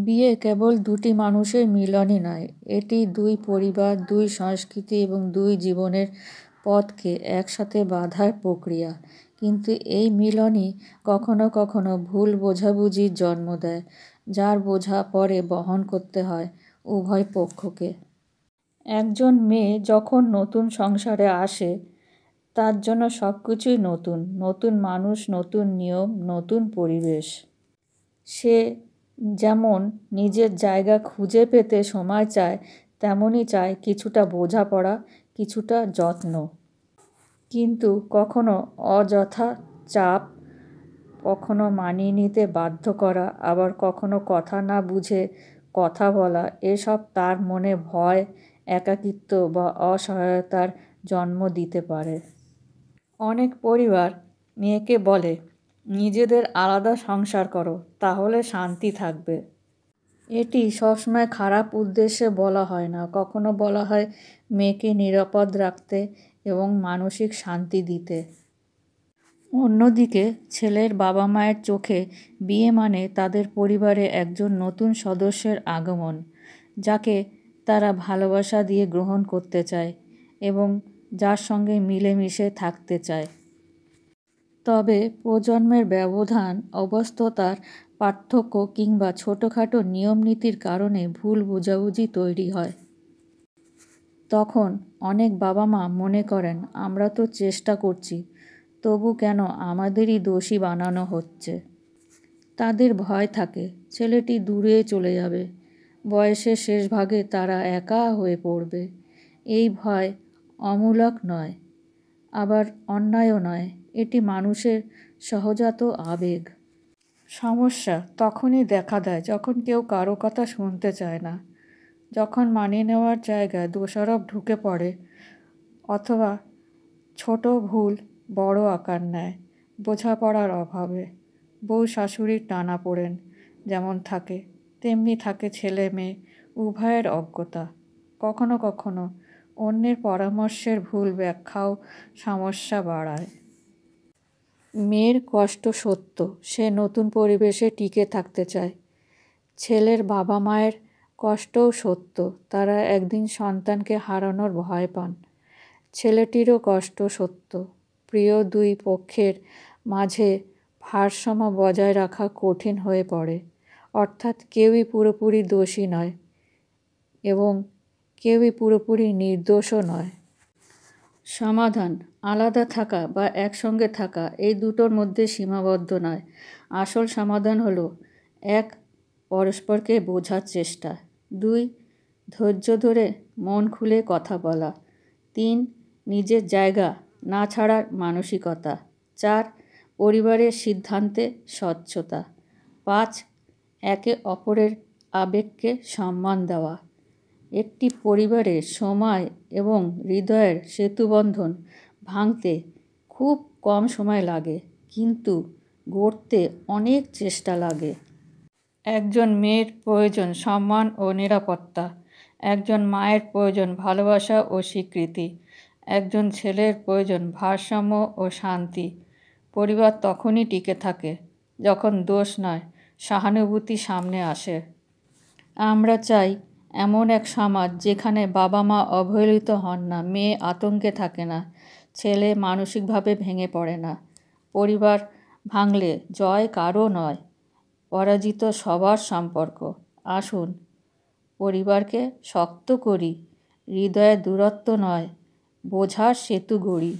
বিয়ে কেবল দুটি মানুষের মিলনই নয়, এটি দুই পরিবার, দুই সংস্কৃতি এবং দুই জীবনের পথকে একসাথে বাঁধার প্রক্রিয়া। কিন্তু এই মিলনই কখনো কখনো ভুল বোঝাবুঝির জন্ম দেয়, যার বোঝা পরে বহন করতে হয় উভয় পক্ষকে। একজন মেয়ে যখন নতুন সংসারে আসে, তার জন্য সব কিছুই নতুন, নতুন মানুষ, নতুন নিয়ম, নতুন পরিবেশ। সে যেমন নিজের জায়গা খুঁজে পেতে সময় চায়, তেমনই চায় কিছুটা বোঝাপড়া, কিছুটা যত্ন। কিন্তু কখনো অযথা চাপ, কখনো মানিয়ে নিতে বাধ্য করা, আবার কখনো কথা না বুঝে কথা বলা, এসব তার মনে ভয়, একাকিত্ব বা অসহায়তার জন্ম দিতে পারে। অনেক পরিবার মেয়েকে বলে, নিজেদের আলাদা সংসার করো, তাহলে শান্তি থাকবে। এটি সবসময় খারাপ উদ্দেশ্যে বলা হয় না, কখনো বলা হয় মেয়েকে নিরাপদ রাখতে এবং মানসিক শান্তি দিতে। অন্যদিকে ছেলের বাবা মায়ের চোখে বিয়ে মানে তাদের পরিবারে একজন নতুন সদস্যের আগমন, যাকে তারা ভালোবাসা দিয়ে গ্রহণ করতে চায় এবং যার সঙ্গে মিলেমিশে থাকতে চায়। তবে প্রজন্মের ব্যবধান, অবস্থতার পার্থক্য কিংবা ছোটোখাটো নিয়মনীতির কারণে ভুল বোঝাবুঝি তৈরি হয়। তখন অনেক বাবা মা মনে করেন, আমরা তো চেষ্টা করছি, তবু কেন আমাদেরই দোষী বানানো হচ্ছে। তাদের ভয় থাকে ছেলেটি দূরে চলে যাবে, বয়সের শেষ ভাগে তারা একা হয়ে পড়বে। এই ভয় অমূলক নয়, আবার অন্যায়ও নয়, এটি মানুষের সহজাত আবেগ। সমস্যা তখনই দেখা দেয় যখন কেউ কারো কথা শুনতে চায় না, যখন মানিয়ে নেওয়ার জায়গায় দোষারোপ ঢুকে পড়ে, অথবা ছোট ভুল বড় আকার নেয়। বোঝাপড়ার অভাবে বউ শাশুড়ির টানাপোড়েন যেমন থাকে, তেমনি থাকে ছেলে মেয়ে উভয়ের অজ্ঞতা। কখনো কখনো অন্যের পরামর্শের ভুল ব্যাখ্যাও সমস্যা বাড়ায়। মেয়ের কষ্ট সত্য, সে নতুন পরিবেশে টিকে থাকতে চায়। ছেলের বাবা মায়ের কষ্টও সত্য, তারা একদিন সন্তানকে হারানোর ভয় পান। ছেলেটিরও কষ্ট সত্য, প্রিয় দুই পক্ষের মাঝে ভারসাম্য বজায় রাখা কঠিন হয়ে পড়ে। অর্থাৎ কেউই পুরোপুরি দোষী নয় এবং কেউই পুরোপুরি নির্দোষও নয়। সমাধান আলাদা থাকা বা একসঙ্গে থাকা, এই দুটোর মধ্যে সীমাবদ্ধ নয়। আসল সমাধান হলো 1. পরস্পরকে বোঝার চেষ্টা, 2. ধৈর্য ধরে মন খুলে কথা বলা, 3. নিজের জায়গা না ছাড়ার মানসিকতা, 4. পরিবারের সিদ্ধান্তে স্বচ্ছতা, 5. একে অপরের আবেগকে সম্মান দেওয়া। একটি পরিবারের সময় এবং হৃদয়ের সেতুবন্ধন ভাঙতে খুব কম সময় লাগে, কিন্তু গড়তে অনেক চেষ্টা লাগে। একজন মেয়ের প্রয়োজন সম্মান ও নিরাপত্তা, একজন মায়ের প্রয়োজন ভালোবাসা ও স্বীকৃতি, একজন ছেলের প্রয়োজন ভারসাম্য ও শান্তি। পরিবার তখনই টিকে থাকে যখন দোষ নয়, সহানুভূতি সামনে আসে। আমরা চাই এমন এক সমাজ যেখানে বাবা মা অবহেলিত হন না, মেয়ে আতঙ্কে থাকে না, ছেলে মানসিকভাবে ভেঙে পড়ে না। পরিবার ভাঙলে জয় কারও নয়, পরাজিত সবার সম্পর্ক। আসুন পরিবারকে শক্ত করি, হৃদয়ে দূরত্ব নয়, বোঝার সেতু গড়ি।